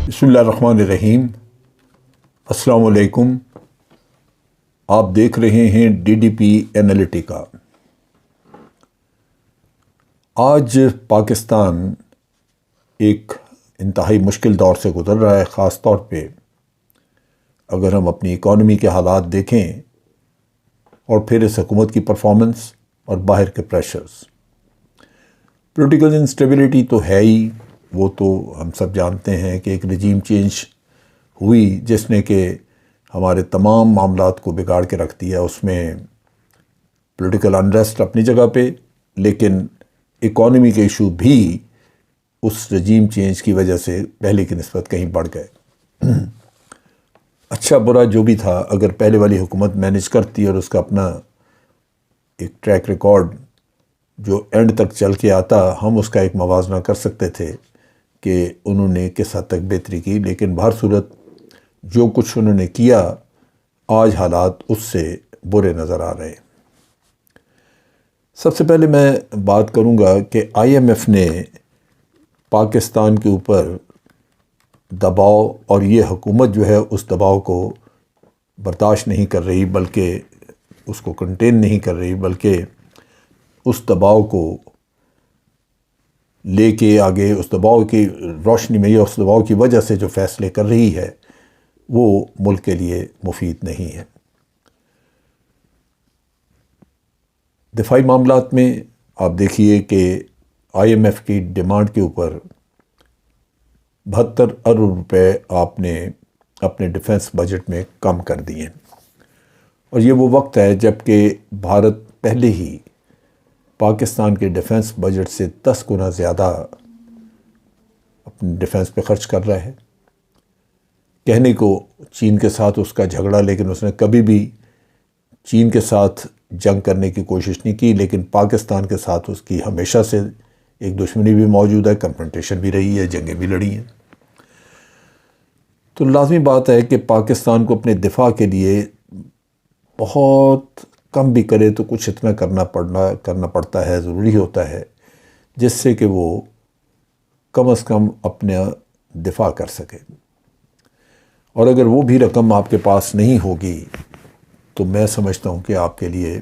بسم اللہ الرحمن الرحیم۔ السلام علیکم۔ آپ دیکھ رہے ہیں DDP انالیٹیکا۔ آج پاکستان ایک انتہائی مشکل دور سے گزر رہا ہے، خاص طور پہ اگر ہم اپنی اکانومی کے حالات دیکھیں اور پھر اس حکومت کی پرفارمنس اور باہر کے پریشرز۔ پولیٹیکل انسٹیبلٹی تو ہے ہی، وہ تو ہم سب جانتے ہیں کہ ایک رجیم چینج ہوئی جس نے کہ ہمارے تمام معاملات کو بگاڑ کے رکھ دیا۔ اس میں پولیٹیکل انریسٹ اپنی جگہ پہ، لیکن اکانومی کے ایشو بھی اس رجیم چینج کی وجہ سے پہلے کی نسبت کہیں بڑھ گئے۔ اچھا برا جو بھی تھا، اگر پہلے والی حکومت مینج کرتی اور اس کا اپنا ایک ٹریک ریکارڈ جو اینڈ تک چل کے آتا، ہم اس کا ایک موازنہ کر سکتے تھے کہ انہوں نے کس حد تک بہتری کی۔ لیکن بہر صورت جو کچھ انہوں نے کیا، آج حالات اس سے برے نظر آ رہے ہیں۔ سب سے پہلے میں بات کروں گا کہ IMF نے پاکستان کے اوپر دباؤ، اور یہ حکومت جو ہے اس دباؤ کو برداشت نہیں کر رہی، بلکہ اس کو کنٹین نہیں کر رہی، بلکہ اس دباؤ کو لے کے آگے، اس دباؤ کی روشنی میں یا اس دباؤ کی وجہ سے جو فیصلے کر رہی ہے وہ ملک کے لیے مفید نہیں ہے۔ دفاعی معاملات میں آپ دیکھیے کہ IMF کی ڈیمانڈ کے اوپر 72 ارب روپے آپ نے اپنے ڈیفنس بجٹ میں کم کر دیے، اور یہ وہ وقت ہے جب کہ بھارت پہلے ہی پاکستان کے ڈیفنس بجٹ سے 10 گنا زیادہ اپنے ڈیفنس پہ خرچ کر رہا ہے۔ کہنے کو چین کے ساتھ اس کا جھگڑا، لیکن اس نے کبھی بھی چین کے ساتھ جنگ کرنے کی کوشش نہیں کی، لیکن پاکستان کے ساتھ اس کی ہمیشہ سے ایک دشمنی بھی موجود ہے، کنفرنٹیشن بھی رہی ہے، جنگیں بھی لڑی ہیں۔ تو لازمی بات ہے کہ پاکستان کو اپنے دفاع کے لیے بہت کم بھی کرے تو کچھ اتنا کرنا پڑتا ہے، ضروری ہوتا ہے، جس سے کہ وہ کم از کم اپنا دفاع کر سکے۔ اور اگر وہ بھی رقم آپ کے پاس نہیں ہوگی تو میں سمجھتا ہوں کہ آپ کے لیے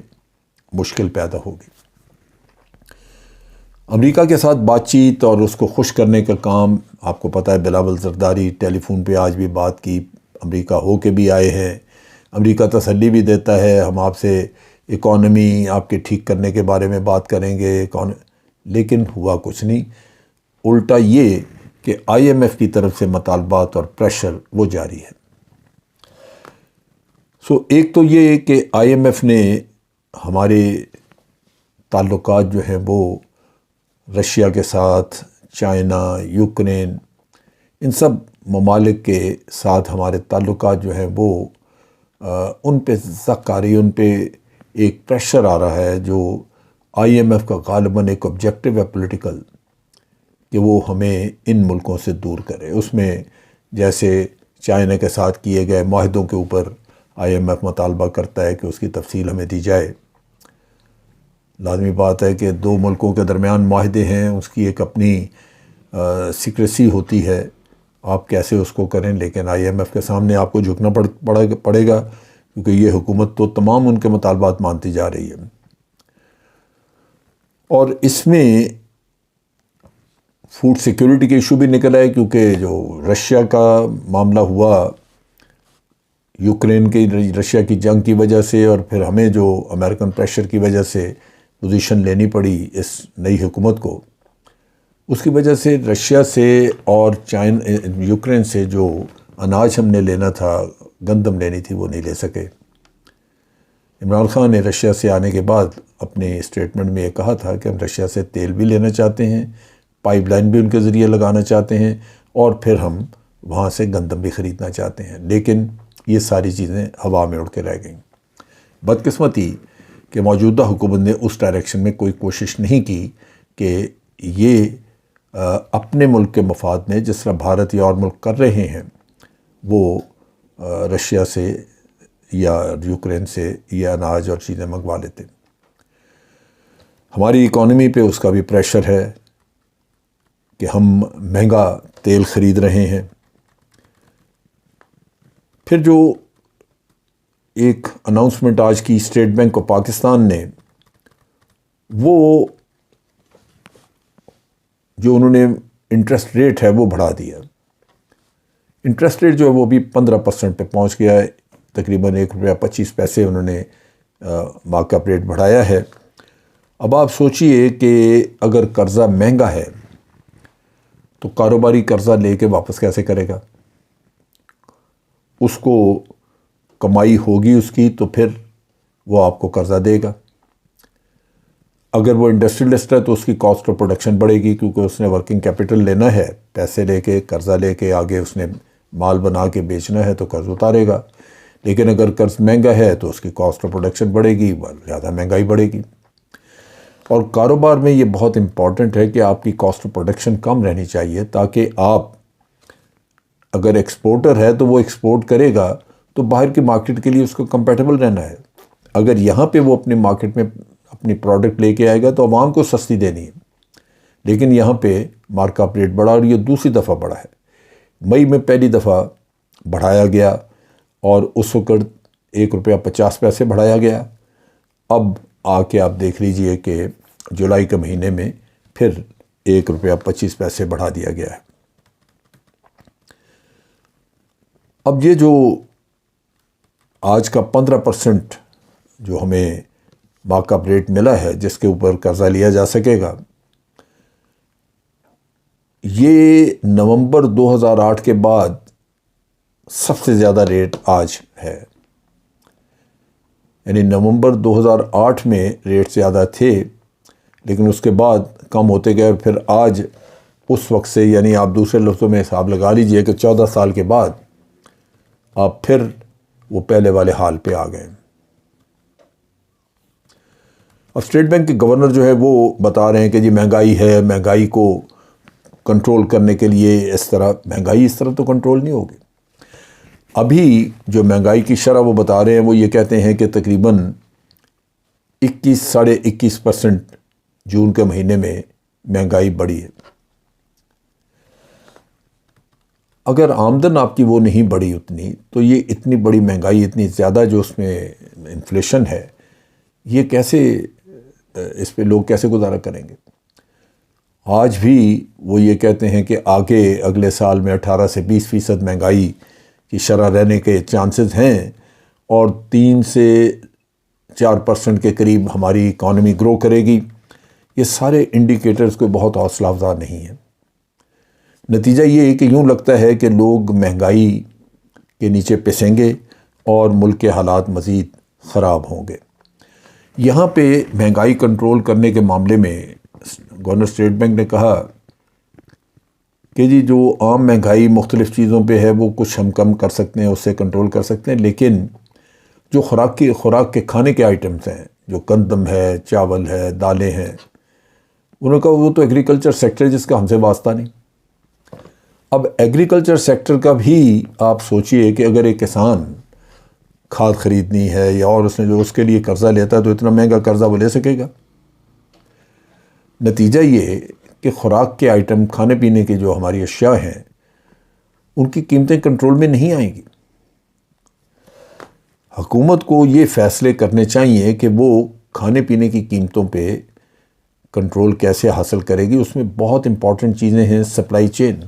مشکل پیدا ہوگی۔ امریکہ کے ساتھ بات چیت اور اس کو خوش کرنے کا کام، آپ کو پتہ ہے بلاول زرداری ٹیلی فون پہ آج بھی بات کی، امریکہ ہو کے بھی آئے ہیں۔ امریکہ تسلی بھی دیتا ہے، ہم آپ سے اکانومی آپ کے ٹھیک کرنے کے بارے میں بات کریں گے، لیکن ہوا کچھ نہیں۔ الٹا یہ کہ IMF کی طرف سے مطالبات اور پریشر وہ جاری ہے۔ ایک تو یہ کہ IMF نے ہمارے تعلقات جو ہیں وہ رشیا کے ساتھ، چائنا، یوکرین، ان سب ممالک کے ساتھ ہمارے تعلقات جو ہیں وہ ان پہ سخت آ رہی ہے، ان پہ ایک پریشر آ رہا ہے جو IMF کا غالباً ایک آبجیکٹو ہے پولیٹیکل، کہ وہ ہمیں ان ملکوں سے دور کرے۔ اس میں جیسے چائنا کے ساتھ کیے گئے معاہدوں کے اوپر IMF مطالبہ کرتا ہے کہ اس کی تفصیل ہمیں دی جائے۔ لازمی بات ہے کہ دو ملکوں کے درمیان معاہدے ہیں، اس کی ایک اپنی سیکریسی ہوتی ہے، آپ کیسے اس کو کریں، لیکن IMF کے سامنے آپ کو جھکنا پڑے گا، کیونکہ یہ حکومت تو تمام ان کے مطالبات مانتی جا رہی ہے۔ اور اس میں فوڈ سیکیورٹی کے ایشو بھی نکل آئے، کیونکہ جو رشیا کا معاملہ ہوا، یوکرین کی رشیا کی جنگ کی وجہ سے، اور پھر ہمیں جو امریکن پریشر کی وجہ سے پوزیشن لینی پڑی اس نئی حکومت کو، اس کی وجہ سے رشیا سے اور یوکرین سے جو اناج ہم نے لینا تھا، گندم لینی تھی، وہ نہیں لے سکے۔ عمران خان نے رشیا سے آنے کے بعد اپنے اسٹیٹمنٹ میں یہ کہا تھا کہ ہم رشیا سے تیل بھی لینا چاہتے ہیں، پائپ لائن بھی ان کے ذریعے لگانا چاہتے ہیں، اور پھر ہم وہاں سے گندم بھی خریدنا چاہتے ہیں، لیکن یہ ساری چیزیں ہوا میں اڑ کے رہ گئیں۔ بدقسمتی کہ موجودہ حکومت نے اس ڈائریکشن میں کوئی کوشش نہیں کی کہ یہ اپنے ملک کے مفاد میں، جس طرح بھارت یا اور ملک کر رہے ہیں، وہ رشیا سے یا یوکرین سے یہ اناج اور چیزیں منگوا لیتے۔ ہماری اکانومی پہ اس کا بھی پریشر ہے کہ ہم مہنگا تیل خرید رہے ہیں، پھر جو ایک اناؤنسمنٹ آج کی اسٹیٹ بینک آف پاکستان نے، وہ جو انہوں نے انٹرسٹ ریٹ ہے وہ بڑھا دیا. انٹرسٹ ریٹ جو ہے وہ بھی 15% پہ پہنچ گیا ہے. تقریباً ₹1.25 انہوں نے مارک اپ ریٹ بڑھایا ہے. اب آپ سوچئے کہ اگر قرضہ مہنگا ہے تو کاروباری قرضہ لے کے واپس کیسے کرے گا؟ اس کو کمائی ہوگی اس کی تو پھر وہ آپ کو قرضہ دے گا. اگر وہ انڈسٹریلسٹ ہے تو اس کی کاسٹ آف پروڈکشن بڑھے گی، کیونکہ اس نے ورکنگ کیپٹل لینا ہے، پیسے لے کے قرضہ لے کے آگے اس نے مال بنا کے بیچنا ہے تو قرض اتارے گا. لیکن اگر قرض مہنگا ہے تو اس کی کاسٹ آف پروڈکشن بڑھے گی، زیادہ مہنگائی بڑھے گی. اور کاروبار میں یہ بہت امپورٹنٹ ہے کہ آپ کی کاسٹ آف پروڈکشن کم رہنی چاہیے، تاکہ آپ اگر ایکسپورٹر ہے تو وہ ایکسپورٹ کرے گا تو باہر کی مارکیٹ کے لیے اس کو کمپیٹیبل رہنا ہے. اگر یہاں پہ وہ اپنی مارکیٹ میں اپنی پروڈکٹ لے کے آئے گا تو عوام کو سستی دینی ہے. لیکن یہاں پہ مارک اپ ریٹ بڑھا، اور یہ دوسری دفعہ بڑھا ہے. مئی میں پہلی دفعہ بڑھایا گیا اور اس وقت ₹1.50 بڑھایا گیا. اب آ کے آپ دیکھ لیجئے کہ جولائی کے مہینے میں پھر ₹1.25 بڑھا دیا گیا ہے. اب یہ جو آج کا 15% جو ہمیں مارک اپ ریٹ ملا ہے جس کے اوپر قرضہ لیا جا سکے گا، یہ نومبر 2008 کے بعد سب سے زیادہ ریٹ آج ہے. یعنی نومبر 2008 میں ریٹ زیادہ تھے، لیکن اس کے بعد کم ہوتے گئے، اور پھر آج اس وقت سے، یعنی آپ دوسرے لفظوں میں حساب لگا لیجئے کہ 14 سال کے بعد آپ پھر وہ پہلے والے حال پہ آ گئے. اب اسٹیٹ بینک کے گورنر جو ہے وہ بتا رہے ہیں کہ جی مہنگائی ہے، مہنگائی کو کنٹرول کرنے کے لیے مہنگائی اس طرح تو کنٹرول نہیں ہوگی. ابھی جو مہنگائی کی شرح وہ بتا رہے ہیں، وہ یہ کہتے ہیں کہ تقریباً 21.5% جون کے مہینے میں مہنگائی بڑھی ہے. اگر آمدن آپ کی وہ نہیں بڑھی اتنی، تو یہ اتنی بڑی مہنگائی، اتنی زیادہ جو اس میں انفلیشن ہے، یہ کیسے، اس پہ لوگ کیسے گزارا کریں گے؟ آج بھی وہ یہ کہتے ہیں کہ آگے اگلے سال میں 18 سے 20% مہنگائی کی شرح رہنے کے چانسز ہیں، اور 3 سے 4% کے قریب ہماری اکانومی گرو کرے گی. یہ سارے انڈیکیٹرز کوئی بہت حوصلہ افزا نہیں ہیں. نتیجہ یہ ہے کہ یوں لگتا ہے کہ لوگ مہنگائی کے نیچے پسیں گے اور ملک کے حالات مزید خراب ہوں گے. یہاں پہ مہنگائی کنٹرول کرنے کے معاملے میں گورنر اسٹیٹ بینک نے کہا کہ جی جو عام مہنگائی مختلف چیزوں پہ ہے وہ کچھ ہم کم کر سکتے ہیں، اس سے کنٹرول کر سکتے ہیں، لیکن جو خوراک کے کھانے کے آئٹمز ہیں، جو گندم ہے، چاول ہے، دالیں ہیں، انہوں نے کہا وہ تو ایگریکلچر سیکٹر جس کا ہم سے واسطہ نہیں. اب ایگریکلچر سیکٹر کا بھی آپ سوچئے کہ اگر ایک کسان کھاد خریدنی ہے یا اور اس نے جو اس کے لیے قرضہ لیتا ہے تو اتنا مہنگا قرضہ وہ لے سکے گا؟ نتیجہ یہ کہ خوراک کے آئٹم، کھانے پینے کے جو ہماری اشیاء ہیں، ان کی قیمتیں کنٹرول میں نہیں آئیں گی. حکومت کو یہ فیصلے کرنے چاہیے کہ وہ کھانے پینے کی قیمتوں پہ کنٹرول کیسے حاصل کرے گی. اس میں بہت امپورٹنٹ چیزیں ہیں. سپلائی چین،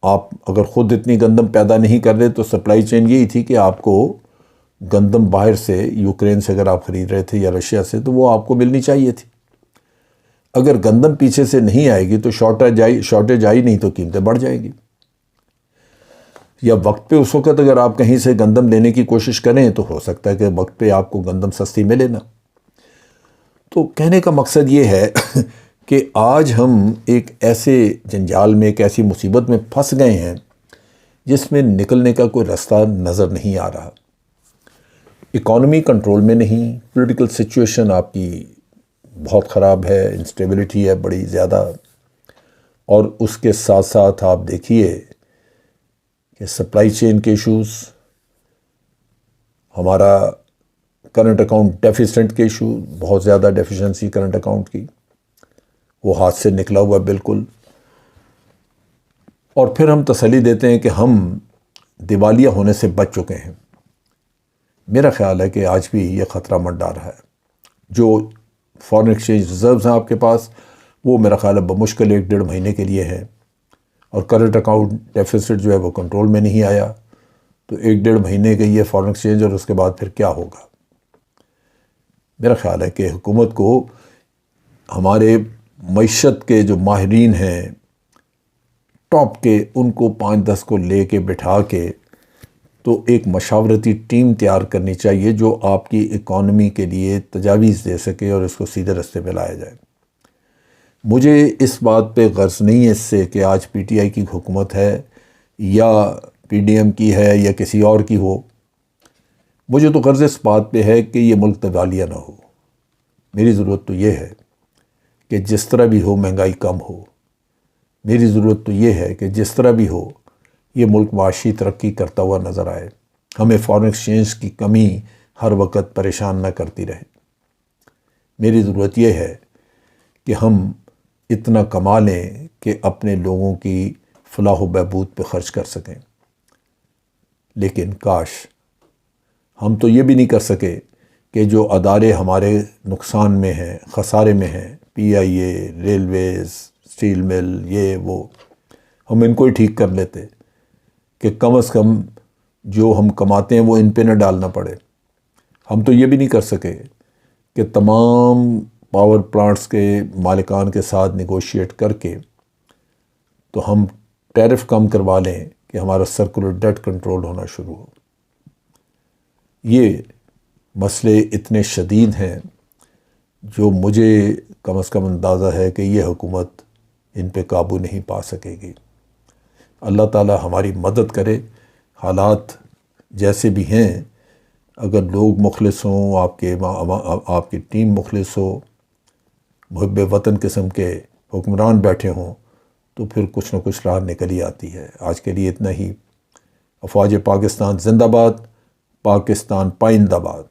آپ اگر خود اتنی گندم پیدا نہیں کر رہے تو سپلائی چین یہی تھی کہ آپ کو گندم باہر سے، یوکرین سے اگر آپ خرید رہے تھے یا رشیا سے، تو وہ آپ کو ملنی چاہیے تھی. اگر گندم پیچھے سے نہیں آئے گی تو شارٹیج آئی نہیں تو قیمتیں بڑھ جائیں گی. یا وقت پہ اس وقت اگر آپ کہیں سے گندم لینے کی کوشش کریں تو ہو سکتا ہے کہ وقت پہ آپ کو گندم سستی ملے نا. تو کہنے کا مقصد یہ ہے کہ آج ہم ایک ایسے جنجال میں، ایک ایسی مصیبت میں پھنس گئے ہیں جس میں نکلنے کا کوئی رستہ نظر نہیں آ رہا. اکانومی کنٹرول میں نہیں، پولیٹیکل سچویشن آپ کی بہت خراب ہے، انسٹیبلٹی ہے بڑی زیادہ، اور اس کے ساتھ ساتھ آپ دیکھیے کہ سپلائی چین کے ایشوز، ہمارا کرنٹ اکاؤنٹ ڈیفیسنٹ کے ایشو، بہت زیادہ ڈیفیشنسی کرنٹ اکاؤنٹ کی، وہ ہاتھ سے نکلا ہوا بالکل. اور پھر ہم تسلی دیتے ہیں کہ ہم دیوالیہ ہونے سے بچ چکے ہیں۔ میرا خیال ہے کہ آج بھی یہ خطرہ منڈا رہا ہے۔ جو فارن ایکسچینج ریزروز ہیں آپ کے پاس، وہ میرا خیال ہے بمشکل 1-1.5 مہینے کے لیے ہیں، اور کرنٹ اکاؤنٹ ڈیفیسٹ جو ہے وہ کنٹرول میں نہیں آیا، تو 1-1.5 مہینے کے یہ فارن ایکسچینج، اور اس کے بعد پھر کیا ہوگا؟ میرا خیال ہے کہ حکومت کو ہمارے معیشت کے جو ماہرین ہیں ٹاپ کے، ان کو 5-10 کو لے کے بٹھا کے تو ایک مشاورتی ٹیم تیار کرنی چاہیے جو آپ کی اکانومی کے لیے تجاویز دے سکے اور اس کو سیدھے رستے پہ لایا جائے۔ مجھے اس بات پہ غرض نہیں ہے اس سے کہ آج پی ٹی آئی کی حکومت ہے یا پی ڈی ایم کی ہے یا کسی اور کی ہو۔ مجھے تو غرض اس بات پہ ہے کہ یہ ملک دیوالیہ نہ ہو۔ میری ضرورت تو یہ ہے کہ جس طرح بھی ہو مہنگائی کم ہو۔ میری ضرورت تو یہ ہے کہ جس طرح بھی ہو یہ ملک معاشی ترقی کرتا ہوا نظر آئے، ہمیں فارن ایکسچینج کی کمی ہر وقت پریشان نہ کرتی رہے۔ میری ضرورت یہ ہے کہ ہم اتنا کما لیں کہ اپنے لوگوں کی فلاح و بہبود پہ خرچ کر سکیں۔ لیکن کاش ہم تو یہ بھی نہیں کر سکے کہ جو ادارے ہمارے نقصان میں ہیں، خسارے میں ہیں، پی آئی اے، ریلویز، اسٹیل مل، یہ وہ، ہم ان کو ہی ٹھیک کر لیتے کہ کم از کم جو ہم کماتے ہیں وہ ان پہ نہ ڈالنا پڑے۔ ہم تو یہ بھی نہیں کر سکے کہ تمام پاور پلانٹس کے مالکان کے ساتھ نیگوشیٹ کر کے تو ہم ٹیرف کم کروا لیں کہ ہمارا سرکولر ڈیٹ کنٹرول ہونا شروع ہو۔ یہ مسئلے اتنے شدید ہیں جو مجھے کم از کم اندازہ ہے کہ یہ حکومت ان پہ قابو نہیں پا سکے گی۔ اللہ تعالی ہماری مدد کرے۔ حالات جیسے بھی ہیں، اگر لوگ مخلص ہوں، آپ کی ٹیم مخلص ہو، محب وطن قسم کے حکمران بیٹھے ہوں، تو پھر کچھ نہ کچھ راہ نکل ہی آتی ہے۔ آج کے لیے اتنا ہی۔ افواج پاکستان زندہ باد، پاکستان پائندہ باد۔